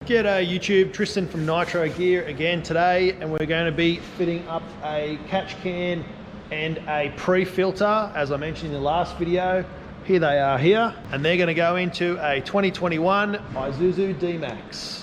G'day YouTube, Tristan from Nitro Gear again today, and we're going to be fitting up a catch can and a pre-filter, as I mentioned in the last video. Here they are here, and they're going to go into a 2021 Isuzu Dmax.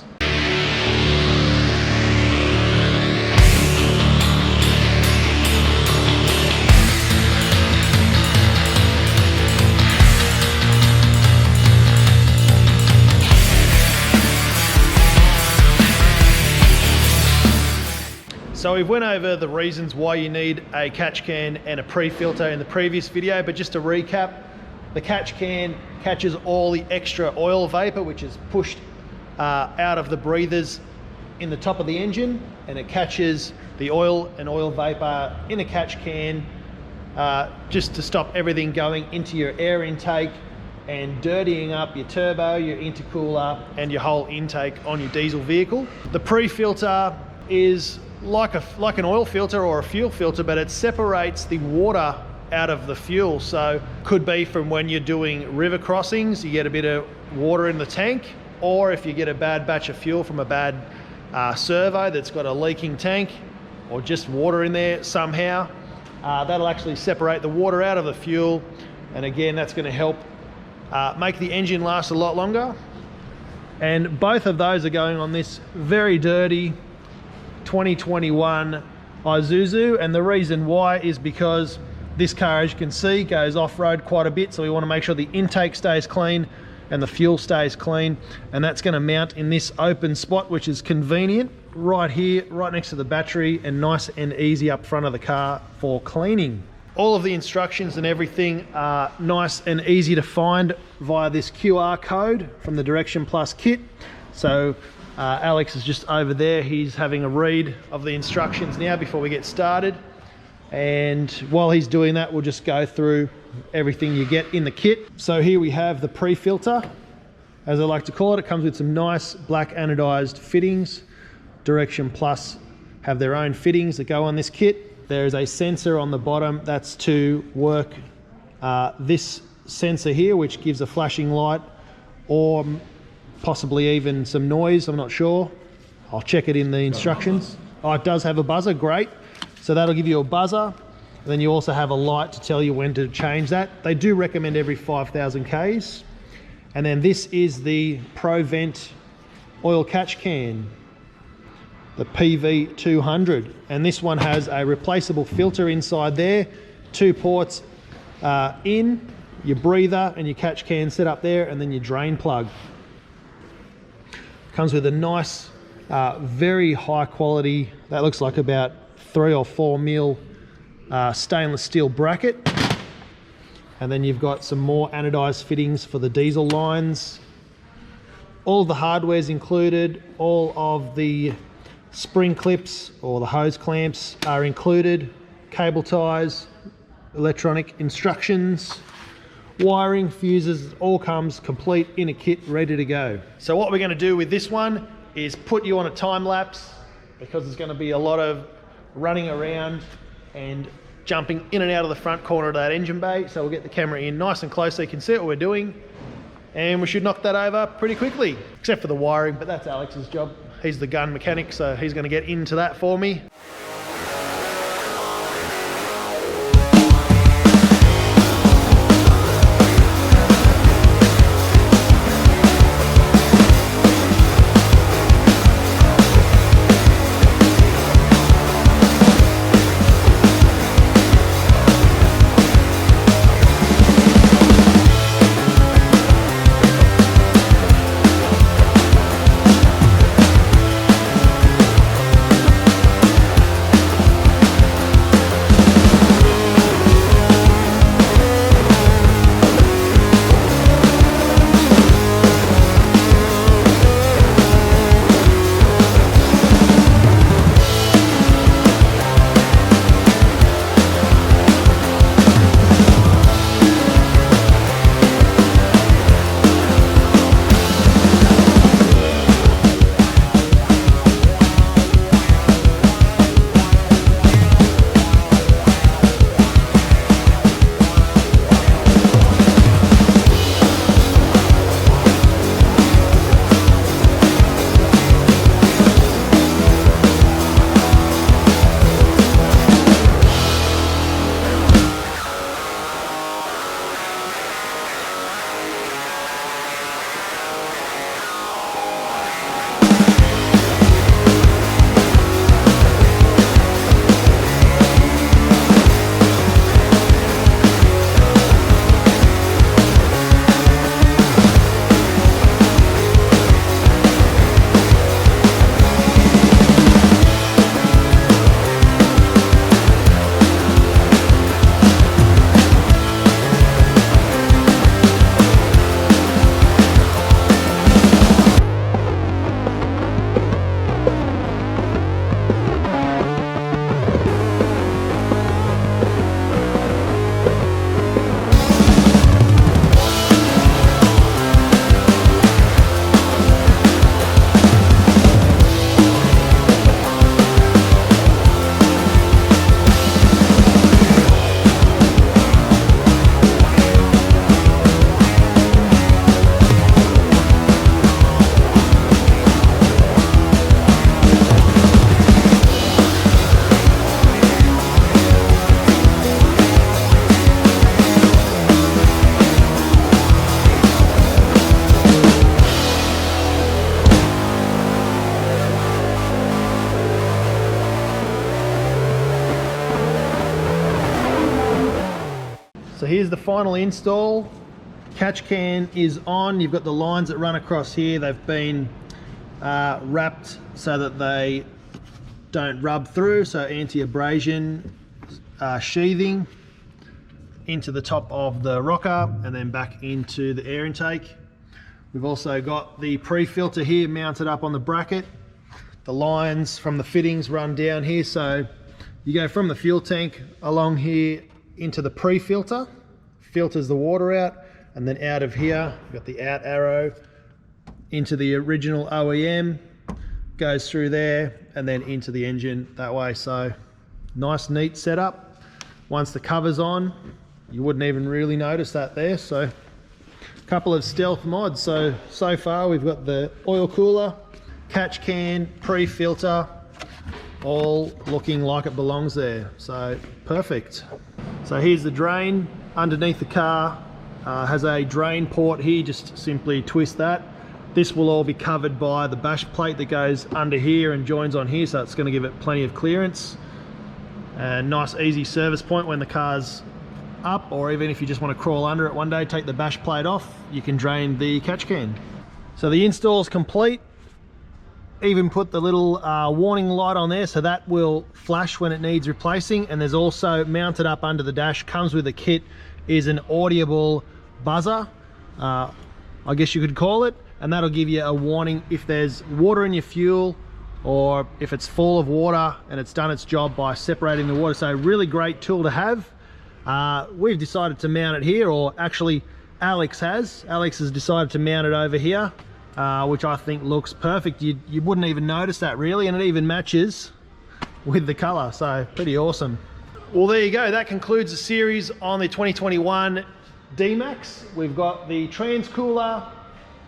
So we've went over the reasons why you need a catch can and a pre-filter in the previous video, but just to recap, the catch can catches all the extra oil vapor which is pushed out of the breathers in the top of the engine, and it catches the oil and oil vapor in a catch can just to stop everything going into your air intake and dirtying up your turbo, your intercooler and your whole intake on your diesel vehicle. The pre-filter is like an oil filter or a fuel filter, but it separates the water out of the fuel. So could be from when you're doing river crossings, you get a bit of water in the tank, or if you get a bad batch of fuel from a bad servo that's got a leaking tank or just water in there somehow, that'll actually separate the water out of the fuel, and again that's going to help make the engine last a lot longer. And both of those are going on this very dirty 2021 Isuzu, and the reason why is because this car, as you can see, goes off-road quite a bit, so we want to make sure the intake stays clean and the fuel stays clean, and that's going to mount in this open spot, which is convenient right here, right next to the battery, and nice and easy up front of the car for cleaning. All of the instructions and everything are nice and easy to find via this QR code from the Direction Plus kit. So Alex is just over there, he's having a read of the instructions now before we get started, and while he's doing that we'll just go through everything you get in the kit. So here we have the pre-filter, as I like to call it. It comes with some nice black anodized fittings. Direction Plus have their own fittings that go on this kit. There is a sensor on the bottom that's to work this sensor here, which gives a flashing light or possibly even some noise, I'm not sure. I'll check it in the instructions. Oh, it does have a buzzer, great. So that'll give you a buzzer. And then you also have a light to tell you when to change that. They do recommend every 5,000 Ks. And then this is the Provent oil catch can, the PV200. And this one has a replaceable filter inside there, 2 ports in, your breather and your catch can set up there, and then your drain plug. Comes with a nice, very high quality, that looks like about 3 or 4 mil stainless steel bracket. And then you've got some more anodized fittings for the diesel lines. All the hardware's included, all of the spring clips or the hose clamps are included, cable ties, electronic instructions, wiring, fuses, all comes complete in a kit ready to go. So what we're going to do with this one is put you on a time lapse, because there's going to be a lot of running around and jumping in and out of the front corner of that engine bay. So we'll get the camera in nice and close so you can see what we're doing, and we should knock that over pretty quickly, except for the wiring, but that's Alex's job. He's the gun mechanic, so he's going to get into that for me. so here's the final install. Catch can is on. You've got the lines that run across here. They've been wrapped so that they don't rub through, so anti-abrasion sheathing into the top of the rocker and then back into the air intake. We've also got the pre-filter here mounted up on the bracket. The lines from the fittings run down here, so you go from the fuel tank along here into the pre-filter, filters the water out, and then out of here, you've got the out arrow into the original OEM, goes through there, and then into the engine that way. So nice, neat setup. Once the cover's on, you wouldn't even really notice that there. So a couple of stealth mods. So far we've got the oil cooler, catch can, pre-filter, all looking like it belongs there. So perfect. So here's the drain underneath the car. Has a drain port here, just simply twist that. This will all be covered by the bash plate that goes under here and joins on here, so it's going to give it plenty of clearance. And nice easy service point when the car's up, or even if you just want to crawl under it one day, take the bash plate off, you can drain the catch can. So the install's complete. Even put the little warning light on there, so that will flash when it needs replacing. And there's also mounted up under the dash, comes with a kit, is an audible buzzer, I guess you could call it, and that'll give you a warning if there's water in your fuel, or if it's full of water and it's done its job by separating the water. So really great tool to have. We've decided to mount it here, or actually Alex has decided to mount it over here, which I think looks perfect. You wouldn't even notice that really, and it even matches with the color, so pretty awesome. Well, there you go. That concludes the series on the 2021 Dmax. We've got the trans cooler,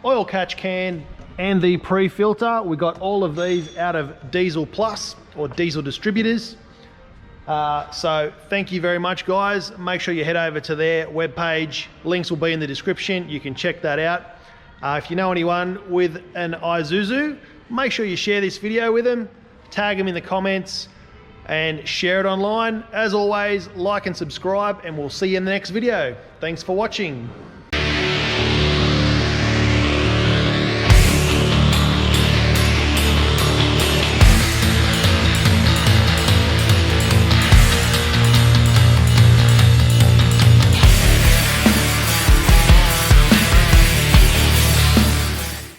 oil catch can, and the pre-filter. We got all of these out of Diesel Plus, or Diesel Distributors. So thank you very much, guys. Make sure you head over to their webpage. Links will be in the description. You can check that out. If you know anyone with an Isuzu, make sure you share this video with them, tag them in the comments, and share it online. As always, like and subscribe, and we'll see you in the next video. Thanks for watching.